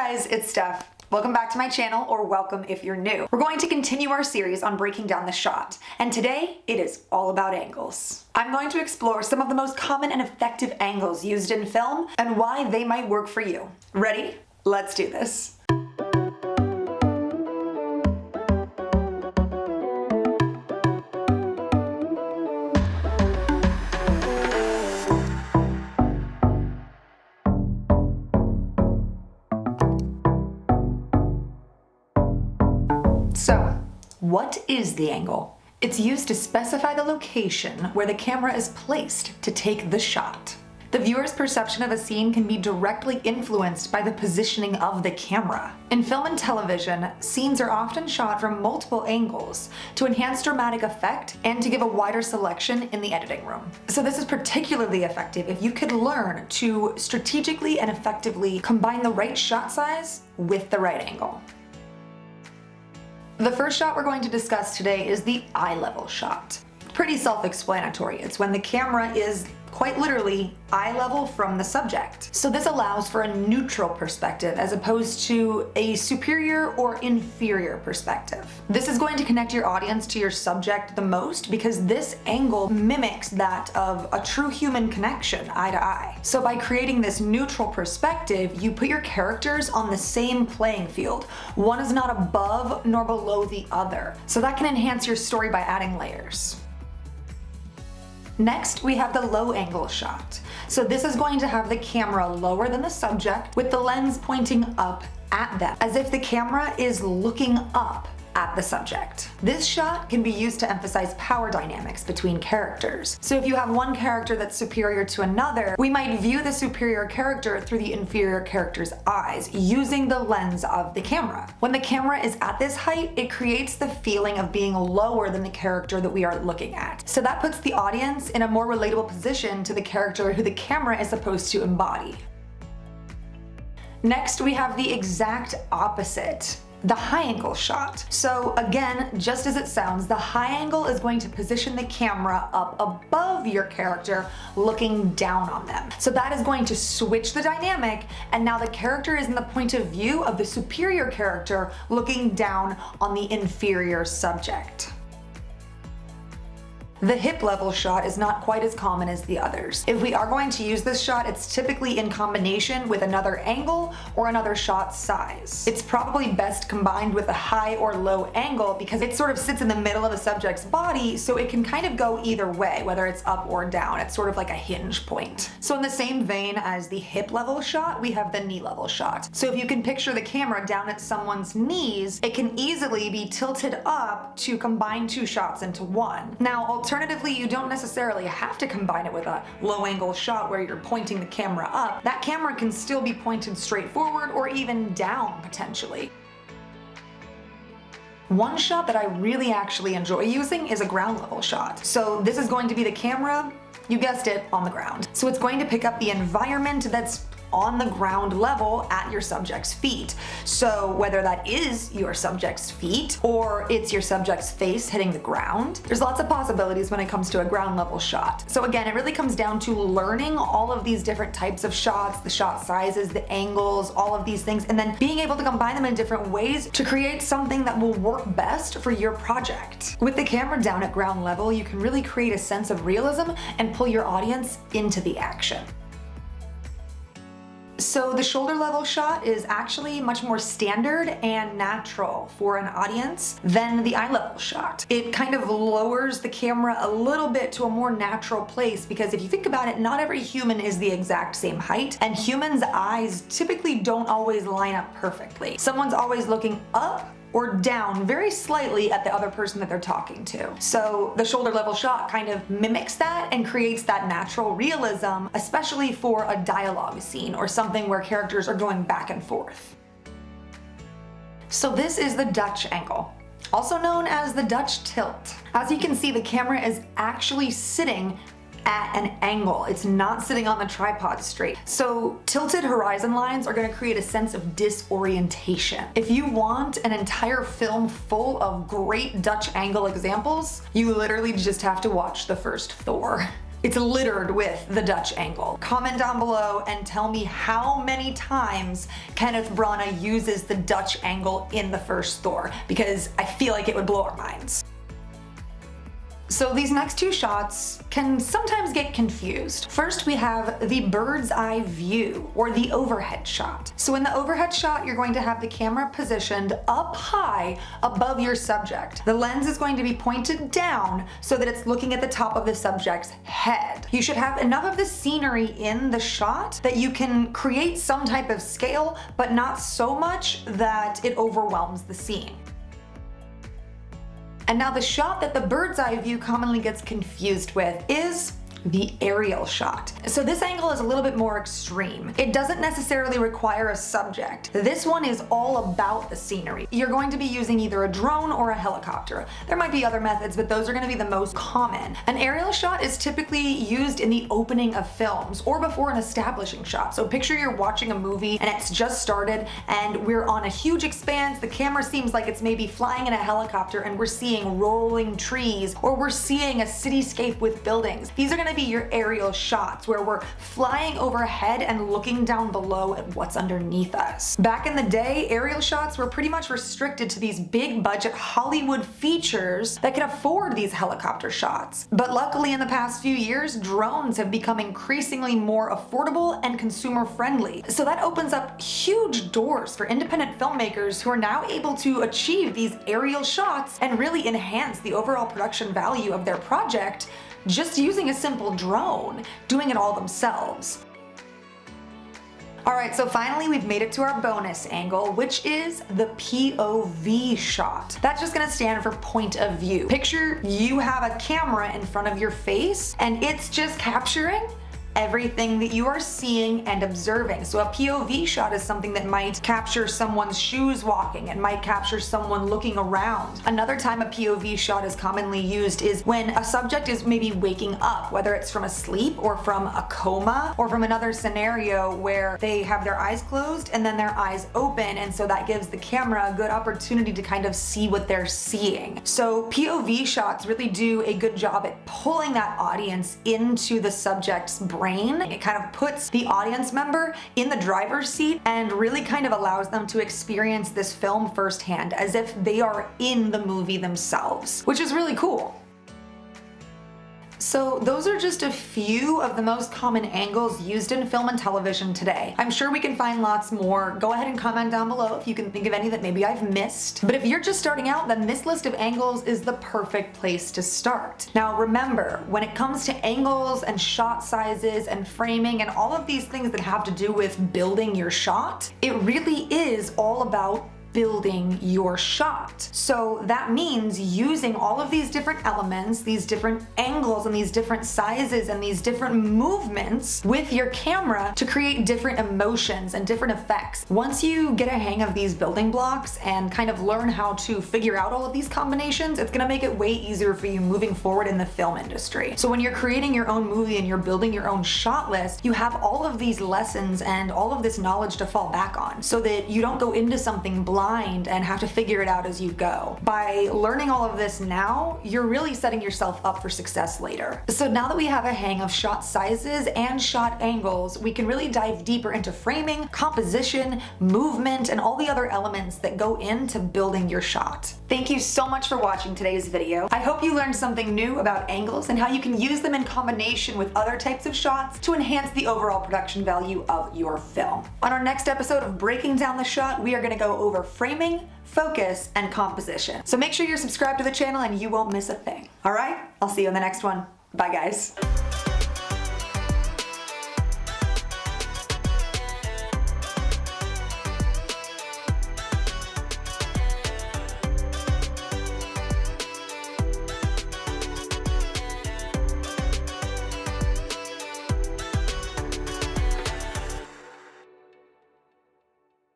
guys, it's Stef. Welcome back to my channel, or welcome if you're new. We're going to continue our series on breaking down the shot, and today it is all about angles. I'm going to explore some of the most common and effective angles used in film and why they might work for you. Ready? Let's do this. So, what is the angle? It's used to specify the location where the camera is placed to take the shot. The viewer's perception of a scene can be directly influenced by the positioning of the camera. In film and television, scenes are often shot from multiple angles to enhance dramatic effect and to give a wider selection in the editing room. So this is particularly effective if you could learn to strategically and effectively combine the right shot size with the right angle. The first shot we're going to discuss today is the eye level shot. Pretty self-explanatory. It's when the camera is quite literally eye level from the subject. So this allows for a neutral perspective as opposed to a superior or inferior perspective. This is going to connect your audience to your subject the most because this angle mimics that of a true human connection, eye to eye. So by creating this neutral perspective, you put your characters on the same playing field. One is not above nor below the other. So that can enhance your story by adding layers. Next, we have the low angle shot. So this is going to have the camera lower than the subject with the lens pointing up at them, as if the camera is looking up at the subject. This shot can be used to emphasize power dynamics between characters. So if you have one character that's superior to another, we might view the superior character through the inferior character's eyes, using the lens of the camera. When the camera is at this height, it creates the feeling of being lower than the character that we are looking at. So that puts the audience in a more relatable position to the character who the camera is supposed to embody. Next, we have the exact opposite. The high angle shot. So again, just as it sounds, the high angle is going to position the camera up above your character, looking down on them. So that is going to switch the dynamic, and now the character is in the point of view of the superior character looking down on the inferior subject. The hip level shot is not quite as common as the others. If we are going to use this shot, it's typically in combination with another angle or another shot size. It's probably best combined with a high or low angle because it sort of sits in the middle of the subject's body, so it can kind of go either way, whether it's up or down. It's sort of like a hinge point. So in the same vein as the hip level shot, we have the knee level shot. So if you can picture the camera down at someone's knees, it can easily be tilted up to combine two shots into one. Now, alternatively, you don't necessarily have to combine it with a low angle shot where you're pointing the camera up. That camera can still be pointed straight forward or even down potentially. One shot that I really actually enjoy using is a ground level shot. So this is going to be the camera, you guessed it, on the ground. So it's going to pick up the environment that's on the ground level at your subject's feet. So whether that is your subject's feet or it's your subject's face hitting the ground, there's lots of possibilities when it comes to a ground level shot. So again, it really comes down to learning all of these different types of shots, the shot sizes, the angles, all of these things, and then being able to combine them in different ways to create something that will work best for your project. With the camera down at ground level, you can really create a sense of realism and pull your audience into the action. So the shoulder level shot is actually much more standard and natural for an audience than the eye level shot. It kind of lowers the camera a little bit to a more natural place because if you think about it, not every human is the exact same height, and humans' eyes typically don't always line up perfectly. Someone's always looking up or down very slightly at the other person that they're talking to. So the shoulder level shot kind of mimics that and creates that natural realism, especially for a dialogue scene or something where characters are going back and forth. So this is the Dutch angle, also known as the Dutch tilt. As you can see, the camera is actually sitting at an angle. It's not sitting on the tripod straight. So tilted horizon lines are going to create a sense of disorientation. If you want an entire film full of great Dutch angle examples, you literally just have to watch the first Thor. It's littered with the Dutch angle. Comment down below and tell me how many times Kenneth Branagh uses the Dutch angle in the first Thor, because I feel like it would blow our minds. So these next two shots can sometimes get confused. First, we have the bird's eye view, or the overhead shot. So in the overhead shot, you're going to have the camera positioned up high above your subject. The lens is going to be pointed down so that it's looking at the top of the subject's head. You should have enough of the scenery in the shot that you can create some type of scale, but not so much that it overwhelms the scene. And now the shot that the bird's eye view commonly gets confused with is the aerial shot. So this angle is a little bit more extreme. It doesn't necessarily require a subject. This one is all about the scenery. You're going to be using either a drone or a helicopter. There might be other methods, but those are going to be the most common. An aerial shot is typically used in the opening of films or before an establishing shot. So picture you're watching a movie and it's just started and we're on a huge expanse. The camera seems like it's maybe flying in a helicopter and we're seeing rolling trees, or we're seeing a cityscape with buildings. These are going to be your aerial shots where we're flying overhead and looking down below at what's underneath us. Back in the day, aerial shots were pretty much restricted to these big budget Hollywood features that could afford these helicopter shots. But luckily in the past few years, drones have become increasingly more affordable and consumer friendly. So that opens up huge doors for independent filmmakers who are now able to achieve these aerial shots and really enhance the overall production value of their project just using a simple drone, doing it all themselves. Alright, so finally we've made it to our bonus angle, which is the POV shot. That's just gonna stand for point of view. Picture you have a camera in front of your face and it's just capturing everything that you are seeing and observing. So a POV shot is something that might capture someone's shoes walking. It might capture someone looking around. Another time a POV shot is commonly used is when a subject is maybe waking up, whether it's from a sleep or from a coma or from another scenario where they have their eyes closed and then their eyes open, and so that gives the camera a good opportunity to kind of see what they're seeing. So POV shots really do a good job at pulling that audience into the subject's brain. It kind of puts the audience member in the driver's seat and really kind of allows them to experience this film firsthand as if they are in the movie themselves, which is really cool. So those are just a few of the most common angles used in film and television today. I'm sure we can find lots more. Go ahead and comment down below if you can think of any that maybe I've missed. But if you're just starting out, then this list of angles is the perfect place to start. Now remember, when it comes to angles and shot sizes and framing and all of these things that have to do with building your shot, it really is all about building your shot. So that means using all of these different elements, these different angles and these different sizes and these different movements with your camera to create different emotions and different effects. Once you get a hang of these building blocks and kind of learn how to figure out all of these combinations, it's gonna make it way easier for you moving forward in the film industry. So when you're creating your own movie and you're building your own shot list, you have all of these lessons and all of this knowledge to fall back on so that you don't go into something blind and have to figure it out as you go. By learning all of this now, you're really setting yourself up for success later. So now that we have a hang of shot sizes and shot angles, we can really dive deeper into framing, composition, movement, and all the other elements that go into building your shot. Thank you so much for watching today's video. I hope you learned something new about angles and how you can use them in combination with other types of shots to enhance the overall production value of your film. On our next episode of Breaking Down the Shot, we are going to go over framing, focus, and composition. So make sure you're subscribed to the channel and you won't miss a thing. Alright, I'll see you in the next one. Bye guys.